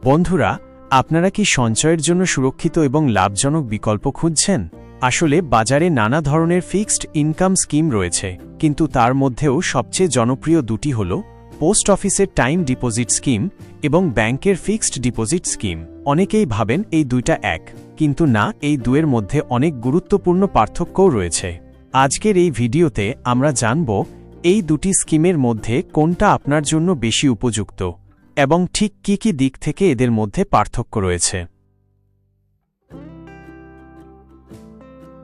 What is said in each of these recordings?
বন্ধুরা, আপনারা কি সঞ্চয়ের জন্য সুরক্ষিত এবং লাভজনক বিকল্প খুঁজছেন? আসলে বাজারে নানা ধরনের ফিক্সড ইনকাম স্কিম রয়েছে, কিন্তু তার মধ্যেও সবচেয়ে জনপ্রিয় দুটি হল পোস্ট অফিসের টাইম ডিপোজিট স্কিম এবং ব্যাংকের ফিক্সড ডিপোজিট স্কিম। অনেকেই ভাবেন এই দুইটা এক, কিন্তু না, এই দুয়ের মধ্যে অনেক গুরুত্বপূর্ণ পার্থক্যও রয়েছে। আজকের এই ভিডিওতে আমরা জানব এই দুটি স্কিমের মধ্যে কোনটা আপনার জন্য বেশি উপযুক্ত এবং ঠিক কী কী দিক থেকে এদের মধ্যে পার্থক্য রয়েছে।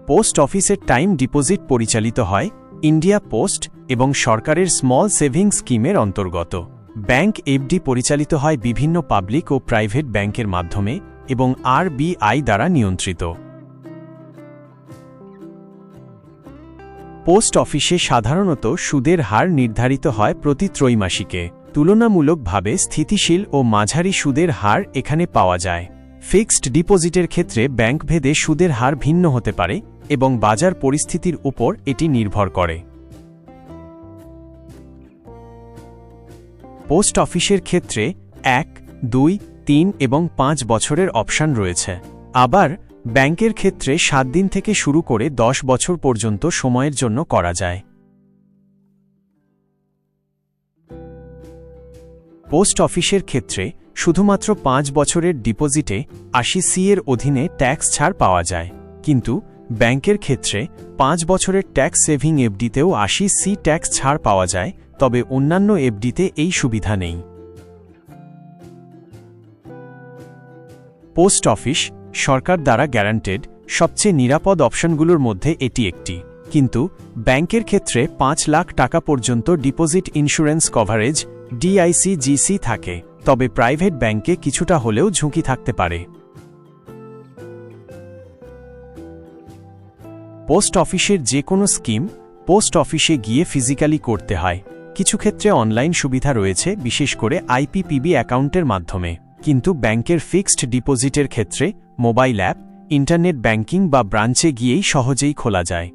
পোস্ট অফিসের টাইম ডিপোজিট পরিচালিত হয় ইন্ডিয়া পোস্ট এবং সরকারের স্মল সেভিংস স্কিমের অন্তর্গত। ব্যাংক এফডি পরিচালিত হয় বিভিন্ন পাবলিক ও প্রাইভেট ব্যাংকের মাধ্যমে এবং আরবিআই দ্বারা নিয়ন্ত্রিত। পোস্ট অফিসে সাধারণত সুদের হার নির্ধারিত হয় প্রতি ত্রৈমাসিকে। তুলনামূলকভাবে স্থিতিশীল ও মাঝারি সুদের হার এখানে পাওয়া যায়। ফিক্সড ডিপোজিটের ক্ষেত্রে ব্যাংকভেদে সুদের হার ভিন্ন হতে পারে এবং বাজার পরিস্থিতির উপর এটি নির্ভর করে। পোস্ট অফিসের ক্ষেত্রে 1, 2, 3 এবং 5 বছরের অপশন রয়েছে। আবার ব্যাংকের ক্ষেত্রে 7 দিন থেকে শুরু করে 10 বছর পর্যন্ত সময়ের জন্য করা যায়। পোস্ট অফিসের ক্ষেত্রে শুধুমাত্র 5 বছরের ডিপোজিটে 80C এর অধীনে ট্যাক্স ছাড় পাওয়া যায়, কিন্তু ব্যাংকের ক্ষেত্রে 5 বছরের ট্যাক্স সেভিং এফডিতেও 80C ট্যাক্স ছাড় পাওয়া যায়, তবে অন্যান্য এফডিতে এই সুবিধা নেই। পোস্ট অফিস সরকার দ্বারা গ্যারান্টেড সবচেয়ে নিরাপদ অপশনগুলোর মধ্যে এটি একটি, কিন্তু ব্যাংকের ক্ষেত্রে 5 লাখ টাকা পর্যন্ত ডিপোজিট ইন্স্যুরেন্স কভারেজ ডিআইসিজিসি থাকে, তবে প্রাইভেট ব্যাংকে কিছুটা হলেও ঝুঁকি থাকতে পারে। পোস্ট অফিসের যে কোনো স্কিম পোস্ট অফিসে গিয়ে ফিজিক্যালি করতে হয়। কিছু ক্ষেত্রে অনলাইন সুবিধা রয়েছে, বিশেষ করে আইপিপিবি অ্যাকাউন্টের মাধ্যমে, কিন্তু ব্যাংকের ফিক্সড ডিপোজিটের ক্ষেত্রে মোবাইল অ্যাপ, ইন্টারনেট ব্যাংকিং বা ব্রাঞ্চে গিয়েই সহজেই খোলা যায়।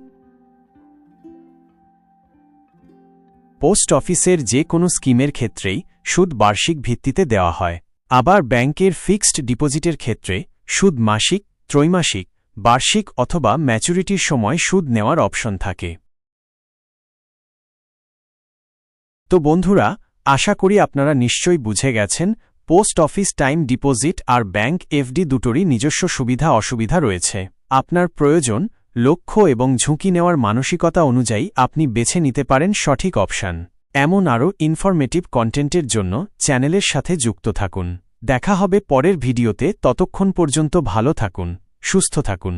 পোস্ট অফিসের যে কোনো স্কিমের ক্ষেত্রেই সুদ বার্ষিক ভিত্তিতে দেওয়া হয়। আবার ব্যাংকের ফিক্সড ডিপোজিটের ক্ষেত্রে সুদ মাসিক, ত্রৈমাসিক, বার্ষিক অথবা ম্যাচুরিটির সময় সুদ নেওয়ার অপশন থাকে। তো বন্ধুরা, আশা করি আপনারা নিশ্চয়ই বুঝে গেছেন পোস্ট অফিস টাইম ডিপোজিট আর ব্যাংক এফডি দুটোরই নিজস্ব সুবিধা অসুবিধা রয়েছে। আপনার প্রয়োজন, লক্ষ্য এবং ঝুঁকি নেওয়ার মানসিকতা অনুযায়ী আপনি বেছে নিতে পারেন সঠিক অপশন। এমন আরও ইনফরমেটিভ কন্টেন্টের জন্য চ্যানেলের সাথে যুক্ত থাকুন। দেখা হবে পরের ভিডিওতে, ততক্ষণ পর্যন্ত ভালো থাকুন, সুস্থ থাকুন।